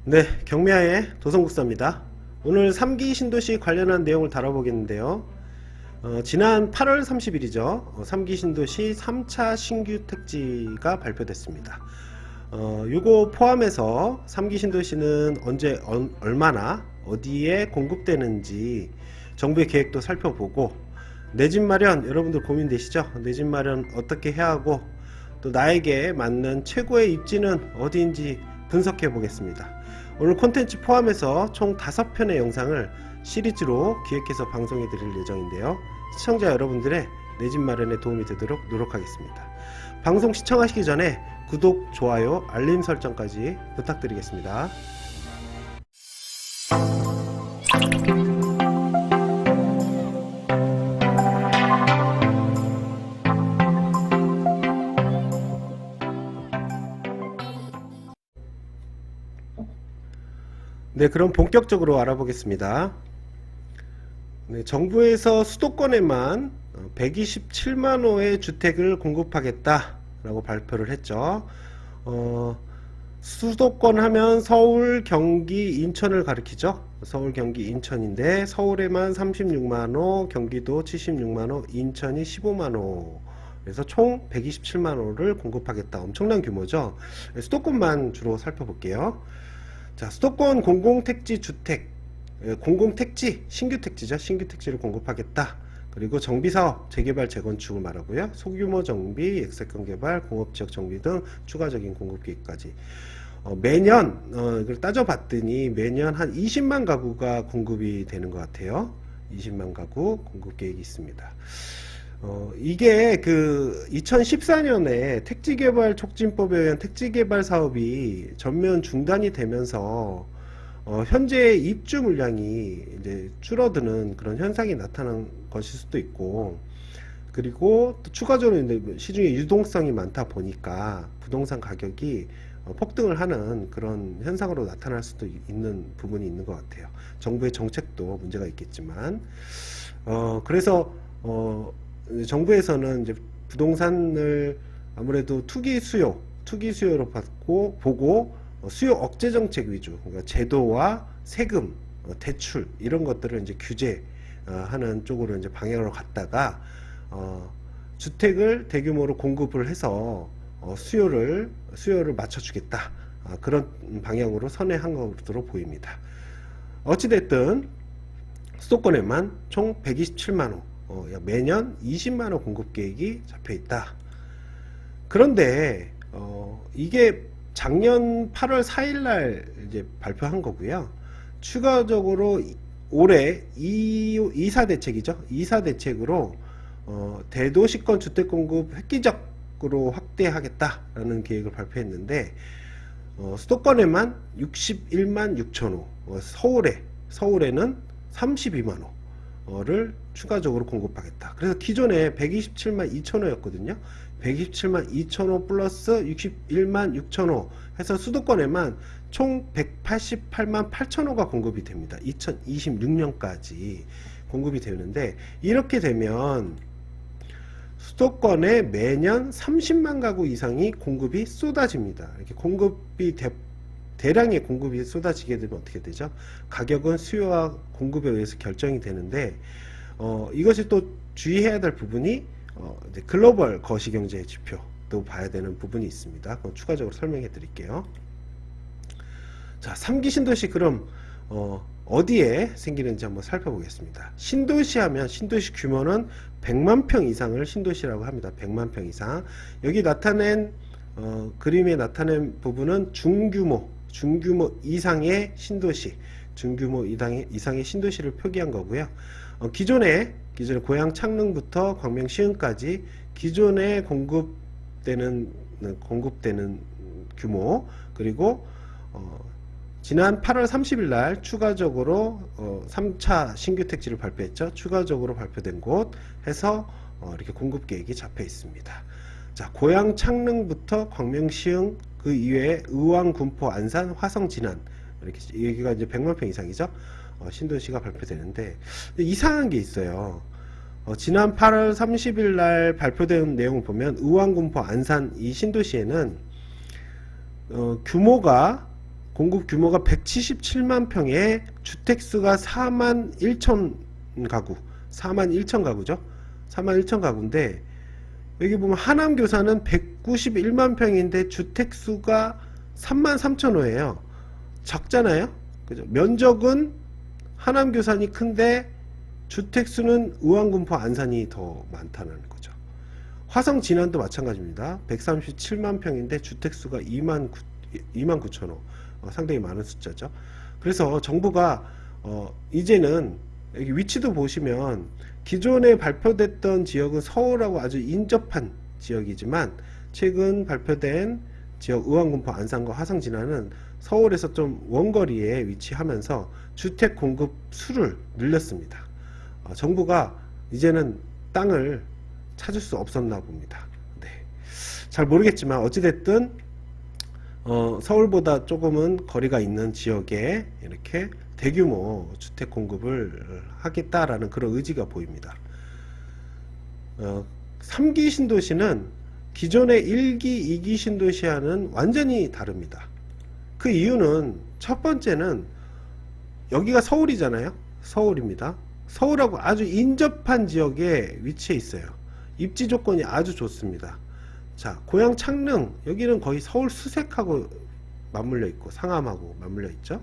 네, 경미아의 도성국사입니다. 오늘 3기 신도시 관련한 내용을 다뤄보겠는데요. 지난 8월 30일이죠. 3기 신도시 3차 신규 택지가 발표됐습니다. 요거 포함해서 3기 신도시는 언제 얼마나 어디에 공급되는지 정부의 계획도 살펴보고, 내 집 마련 여러분들 고민되시죠? 내 집 마련 어떻게 해야 하고, 또 나에게 맞는 최고의 입지는 어디인지 분석해 보겠습니다. 오늘 콘텐츠 포함해서 총 5편의 영상을 시리즈로 기획해서 방송해 드릴 예정인데요. 시청자 여러분들의 내 집 마련에 도움이 되도록 노력하겠습니다. 방송 시청하시기 전에 구독, 좋아요, 알림 설정까지 부탁드리겠습니다. 네, 그럼 본격적으로 알아보겠습니다. 네, 정부에서 수도권에만 127만 호의 주택을 공급하겠다라고 발표를 했죠. 수도권 하면 서울, 경기, 인천을 가리키죠. 서울, 경기, 인천인데 서울에만 36만 호, 경기도 76만 호, 인천이 15만 호. 그래서 총 127만 호를 공급하겠다. 엄청난 규모죠. 수도권만 주로 살펴볼게요. 자, 수도권 공공택지 주택, 공공택지, 신규택지죠. 신규택지를 공급하겠다. 그리고 정비사업, 재개발, 재건축을 말하고요. 소규모 정비, 역세권 개발, 공업지역 정비 등 추가적인 공급 계획까지. 매년, 이걸 따져봤더니 매년 한 20만 가구가 공급이 되는 것 같아요. 20만 가구 공급 계획이 있습니다. 이게 그 2014년에 택지개발촉진법에 의한 택지개발 사업이 전면 중단이 되면서 현재 입주 물량이 이제 줄어드는 그런 현상이 나타난 것일 수도 있고, 그리고 또 추가적으로 이제 시중에 유동성이 많다 보니까 부동산 가격이 폭등을 하는 그런 현상으로 나타날 수도 있는 부분이 있는 것 같아요. 정부의 정책도 문제가 있겠지만, 그래서 정부에서는 이제 부동산을 아무래도 투기 수요로 보고 수요 억제 정책 위주, 그러니까 제도와 세금, 대출 이런 것들을 이제 규제하는 쪽으로 이제 방향으로 갔다가 주택을 대규모로 공급을 해서 수요를 맞춰주겠다, 그런 방향으로 선회한 것으로 보입니다. 어찌됐든 수도권에만 총 127만 호, 매년 20만 호 공급 계획이 잡혀 있다. 그런데 이게 작년 8월 4일 날 이제 발표한 거고요. 추가적으로 올해 2사 대책이죠. 2사 대책으로 대도시권 주택 공급 획기적으로 확대하겠다라는 계획을 발표했는데, 수도권에만 61만 6천 호, 서울에는 32만 호를 추가적으로 공급하겠다. 그래서 기존에 127만 2천 호였거든요. 127만 2천 호 플러스 61만 6천 호 해서 수도권에만 총 188만 8천 호가 공급이 됩니다. 2026년까지 공급이 되는데, 이렇게 되면 수도권에 매년 30만 가구 이상이 공급이 쏟아집니다. 이렇게 대량의 공급이 쏟아지게 되면 어떻게 되죠? 가격은 수요와 공급에 의해서 결정이 되는데, 이것이 또 주의해야 될 부분이 이제 글로벌 거시경제 지표도 봐야 되는 부분이 있습니다. 그건 추가적으로 설명해 드릴게요. 자, 3기 신도시 그럼 어디에 생기는지 한번 살펴보겠습니다. 신도시 하면 신도시 규모는 100만 평 이상을 신도시라고 합니다. 100만 평 이상. 여기 나타낸 그림에 나타낸 부분은 중규모 이상의 신도시, 중규모 이상의 신도시를 표기한 거고요. 기존에 고양 창릉부터 광명 시흥까지 기존에 공급되는 규모, 그리고 지난 8월 30일 날 추가적으로 3차 신규 택지를 발표했죠. 추가적으로 발표된 곳 해서 이렇게 공급 계획이 잡혀 있습니다. 자, 고양 창릉부터 광명 시흥, 그 이외에 의왕, 군포, 안산, 화성, 진안, 이렇게 여기가 이제 100만 평 이상이죠. 신도시가 발표되는데, 이상한 게 있어요. 지난 8월 30일 날 발표된 내용을 보면 의왕, 군포, 안산 이 신도시에는 규모가 공급 규모가 177만 평에 주택수가 4만 1천 가구, 4만 1천 가구죠. 4만 1천 가구인데 여기 보면 하남 교사는 191만 평인데 주택수가 3만 3천 호예요. 작잖아요. 그죠? 면적은 하남 교산이 큰데 주택수는 의왕군포 안산이 더 많다는 거죠. 화성 진안도 마찬가지입니다. 137만 평인데 주택수가 2만 9천 호. 상당히 많은 숫자죠. 그래서 정부가 이제는 여기 위치도 보시면 기존에 발표됐던 지역은 서울하고 아주 인접한 지역이지만 최근 발표된 지역 의왕군포 안산과 화성 진안은 서울에서 좀 원거리에 위치하면서 주택 공급 수를 늘렸습니다. 정부가 이제는 땅을 찾을 수 없었나 봅니다. 네. 잘 모르겠지만 어찌됐든 서울보다 조금은 거리가 있는 지역에 이렇게 대규모 주택 공급을 하겠다라는 그런 의지가 보입니다. 3기 신도시는 기존의 1기, 2기 신도시와는 완전히 다릅니다. 그 이유는 첫 번째는 여기가 서울이잖아요. 서울입니다. 서울하고 아주 인접한 지역에 위치해 있어요. 입지 조건이 아주 좋습니다. 자, 고양 창릉, 여기는 거의 서울 수색하고 맞물려 있고 상암하고 맞물려 있죠.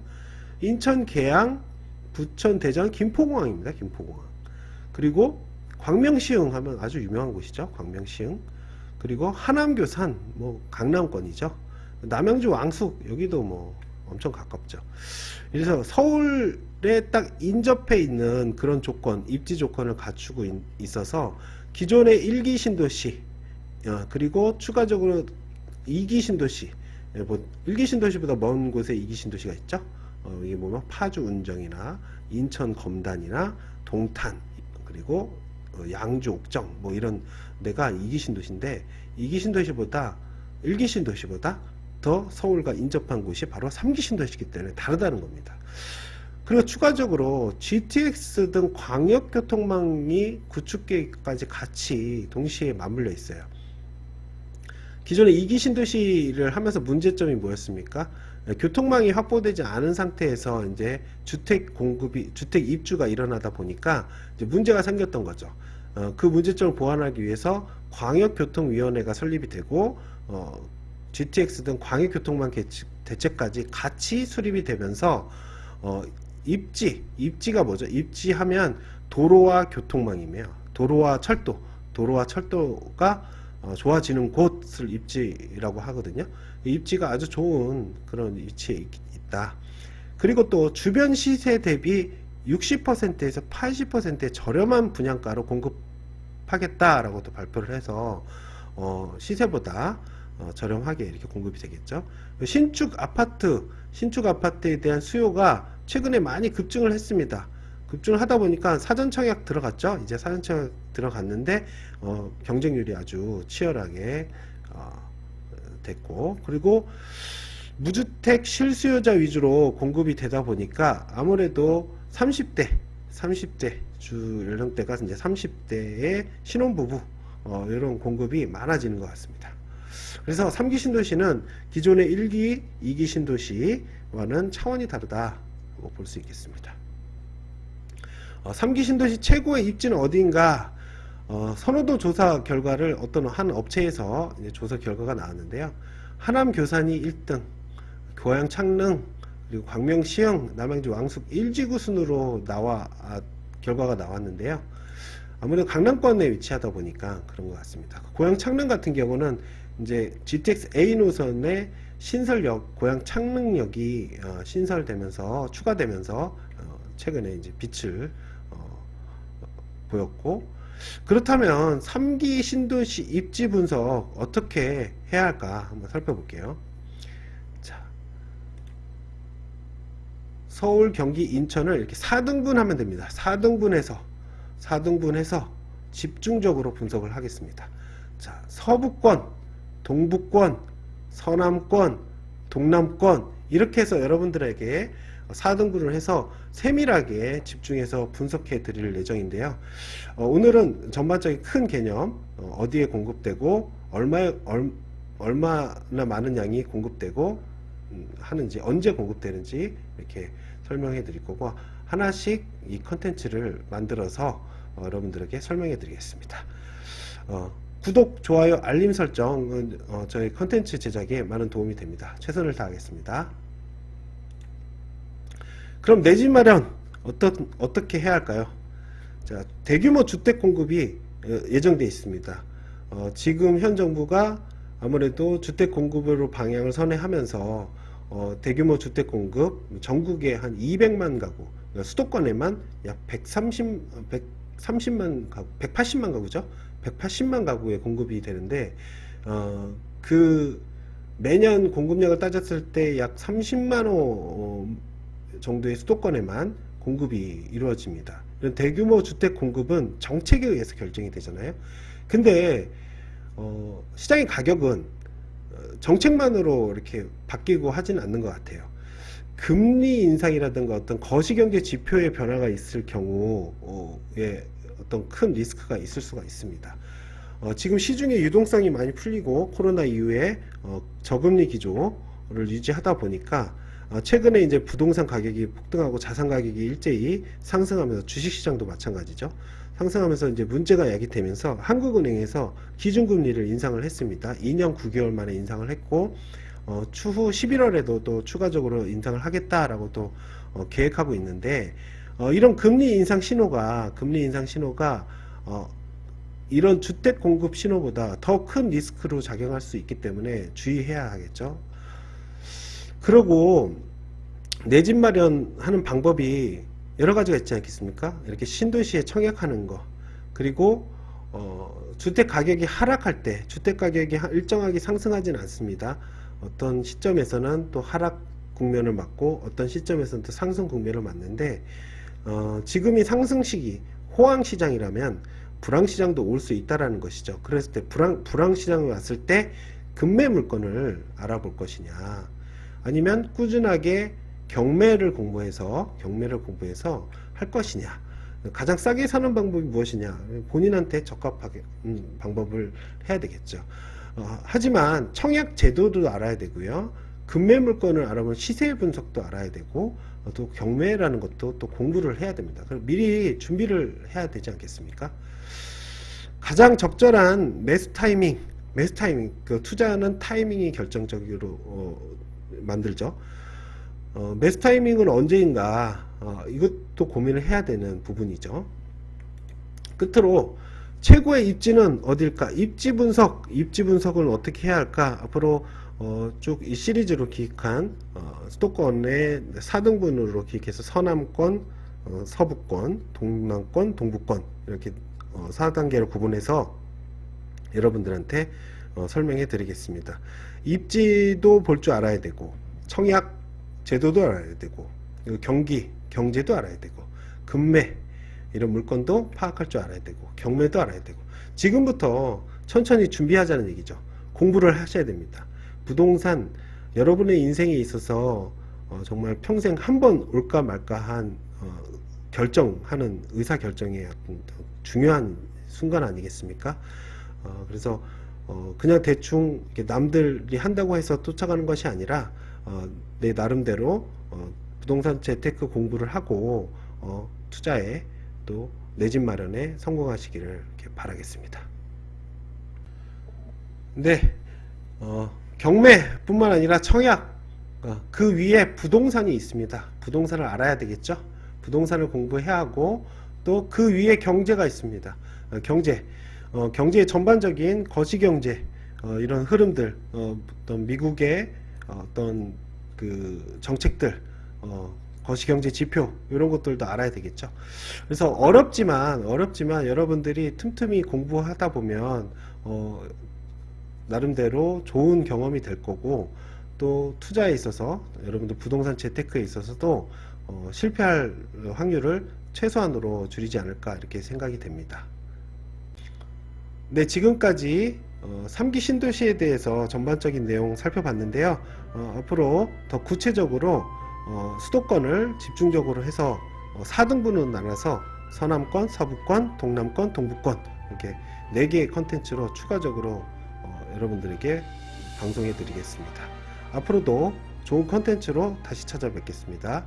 인천 계양, 부천 대전, 김포공항입니다. 김포공항. 그리고 광명시흥 하면 아주 유명한 곳이죠. 광명시흥. 그리고 하남 교산, 뭐 강남권이죠. 남양주 왕숙, 여기도 뭐 엄청 가깝죠. 그래서 서울에 딱 인접해 있는 그런 조건, 입지 조건을 갖추고 있어서 기존의 1기 신도시, 그리고 추가적으로 2기 신도시, 1기 신도시보다 먼 곳에 2기 신도시가 있죠. 여기 보면 파주 운정이나 인천 검단이나 동탄, 그리고 양주 옥정, 뭐 이런 데가 2기 신도시인데 2기 신도시보다 1기 신도시보다 더 서울과 인접한 곳이 바로 3기 신도시이기 때문에 다르다는 겁니다. 그리고 추가적으로 GTX 등 광역교통망이 구축 계획까지 같이 동시에 맞물려 있어요. 기존에 2기 신도시를 하면서 문제점이 뭐였습니까? 교통망이 확보되지 않은 상태에서 이제 주택 공급이, 주택 입주가 일어나다 보니까 이제 문제가 생겼던 거죠. 그 문제점을 보완하기 위해서 광역교통위원회가 설립이 되고, GTX 등 광역교통망 대책까지 같이 수립이 되면서, 입지가 뭐죠? 입지하면 도로와 교통망이며, 도로와 철도가 좋아지는 곳을 입지라고 하거든요. 입지가 아주 좋은 그런 위치에 있다. 그리고 또 주변 시세 대비 60%에서 80%의 저렴한 분양가로 공급하겠다라고 또 발표를 해서 시세보다 저렴하게 이렇게 공급이 되겠죠. 신축 아파트에 대한 수요가 최근에 많이 급증을 했습니다. 급증을 하다 보니까 사전청약 들어갔죠. 이제 사전청약 들어갔는데 경쟁률이 아주 치열하게 됐고, 그리고 무주택 실수요자 위주로 공급이 되다 보니까 아무래도 30대 주 연령대가 이제 30대의 신혼부부 이런 공급이 많아지는 것 같습니다. 그래서 3기 신도시는 기존의 1기, 2기 신도시와는 차원이 다르다 볼 수 있겠습니다. 3기 신도시 최고의 입지는 어디인가? 선호도 조사 결과를 어떤 한 업체에서 이제 조사 결과가 나왔는데요. 하남 교산이 1등, 고양 창릉, 그리고 광명시흥, 남양주 왕숙 1지구 순으로 결과가 나왔는데요. 아무래도 강남권에 위치하다 보니까 그런 것 같습니다. 고양 창릉 같은 경우는 이제 GTX A 노선의 신설역, 고양 창릉역이 신설되면서 추가되면서 최근에 이제 빛을 보였고, 그렇다면 3기 신도시 입지 분석 어떻게 해야 할까 한번 살펴볼게요. 자, 서울, 경기, 인천을 이렇게 4등분 하면 됩니다. 4등분해서 집중적으로 분석을 하겠습니다. 자, 서부권, 동부권, 서남권, 동남권 이렇게 해서 여러분들에게 4등분을 해서 세밀하게 집중해서 분석해 드릴 예정인데요. 오늘은 전반적인 큰 개념, 어디에 공급되고 얼마나 많은 양이 공급되고 하는지, 언제 공급되는지 이렇게 설명해 드릴 거고, 하나씩 이 컨텐츠를 만들어서 여러분들에게 설명해 드리겠습니다. 구독, 좋아요, 알림 설정은 저희 컨텐츠 제작에 많은 도움이 됩니다. 최선을 다하겠습니다. 그럼 내 집 마련 어떻게 해야 할까요? 자, 대규모 주택 공급이 예정되어 있습니다. 지금 현 정부가 아무래도 주택 공급으로 방향을 선회하면서 대규모 주택 공급 전국에 한 200만 가구, 수도권에만 약 130만 가구, 180만 가구죠. 180만 가구의 공급이 되는데 그 매년 공급량을 따졌을 때 약 30만 호 정도의 수도권에만 공급이 이루어집니다. 이런 대규모 주택 공급은 정책에 의해서 결정이 되잖아요. 근데 시장의 가격은 정책만으로 이렇게 바뀌고 하지는 않는 것 같아요. 금리 인상이라든가 어떤 거시경제 지표의 변화가 있을 경우에 어떤 큰 리스크가 있을 수가 있습니다. 지금 시중의 유동성이 많이 풀리고 코로나 이후에 저금리 기조를 유지하다 보니까 최근에 이제 부동산 가격이 폭등하고 자산 가격이 일제히 상승하면서, 주식시장도 마찬가지죠. 상승하면서 이제 문제가 야기되면서 한국은행에서 기준금리를 인상을 했습니다. 2년 9개월 만에 인상을 했고, 추후 11월에도 또 추가적으로 인상을 하겠다라고 또 계획하고 있는데, 이런 금리 인상 신호가 이런 주택 공급 신호보다 더 큰 리스크로 작용할 수 있기 때문에 주의해야 하겠죠. 그리고 내 집 마련하는 방법이 여러 가지가 있지 않겠습니까? 이렇게 신도시에 청약하는 거, 그리고 주택 가격이 하락할 때, 주택 가격이 일정하게 상승하지는 않습니다. 어떤 시점에서는 또 하락 국면을 맞고 어떤 시점에서는 또 상승 국면을 맞는데, 지금이 상승 시기, 호황 시장이라면 불황 시장도 올 수 있다라는 것이죠. 그랬을 때 불황 시장이 왔을 때 급매 물건을 알아볼 것이냐, 아니면 꾸준하게 경매를 공부해서 할 것이냐, 가장 싸게 사는 방법이 무엇이냐, 본인한테 적합하게 방법을 해야 되겠죠. 하지만 청약 제도도 알아야 되고요, 급매 물건을 알아보면 시세 분석도 알아야 되고, 또 경매라는 것도 또 공부를 해야 됩니다. 그럼 미리 준비를 해야 되지 않겠습니까? 가장 적절한 매수 타이밍, 그 투자하는 타이밍이 결정적으로 만들죠. 매수 타이밍은 언제인가, 이것도 고민을 해야 되는 부분이죠. 끝으로 최고의 입지는 어딜까? 입지 분석을 어떻게 해야 할까? 앞으로 쭉 이 시리즈로 기획한 수도권의 4등분으로 기획해서 서남권, 서부권, 동남권, 동부권 이렇게 4단계로 구분해서 여러분들한테 설명해 드리겠습니다. 입지도 볼 줄 알아야 되고, 청약 제도도 알아야 되고, 경제도 알아야 되고, 급매 이런 물건도 파악할 줄 알아야 되고, 경매도 알아야 되고, 지금부터 천천히 준비하자는 얘기죠. 공부를 하셔야 됩니다. 부동산, 여러분의 인생에 있어서 정말 평생 한 번 올까 말까 한 결정하는 의사결정의 중요한 순간 아니겠습니까? 그래서 그냥 대충 남들이 한다고 해서 쫓아가는 것이 아니라 내 나름대로 부동산 재테크 공부를 하고 투자에, 또 내 집 마련에 성공하시기를 이렇게 바라겠습니다. 네, 경매뿐만 아니라 청약, 그 위에 부동산이 있습니다. 부동산을 알아야 되겠죠. 부동산을 공부해야 하고, 또 그 위에 경제가 있습니다. 경제의 전반적인 거시경제, 이런 흐름들, 어떤 미국의 어떤 그 정책들, 거시경제 지표 이런 것들도 알아야 되겠죠. 그래서 어렵지만 여러분들이 틈틈이 공부하다 보면 나름대로 좋은 경험이 될 거고, 또 투자에 있어서 여러분들 부동산 재테크에 있어서도 실패할 확률을 최소한으로 줄이지 않을까 이렇게 생각이 됩니다. 네, 지금까지 3기 신도시에 대해서 전반적인 내용 살펴봤는데요. 앞으로 더 구체적으로 수도권을 집중적으로 해서 4등분으로 나눠서 서남권, 서부권, 동남권, 동부권 이렇게 4개의 컨텐츠로 추가적으로 여러분들에게 방송해 드리겠습니다. 앞으로도 좋은 컨텐츠로 다시 찾아뵙겠습니다.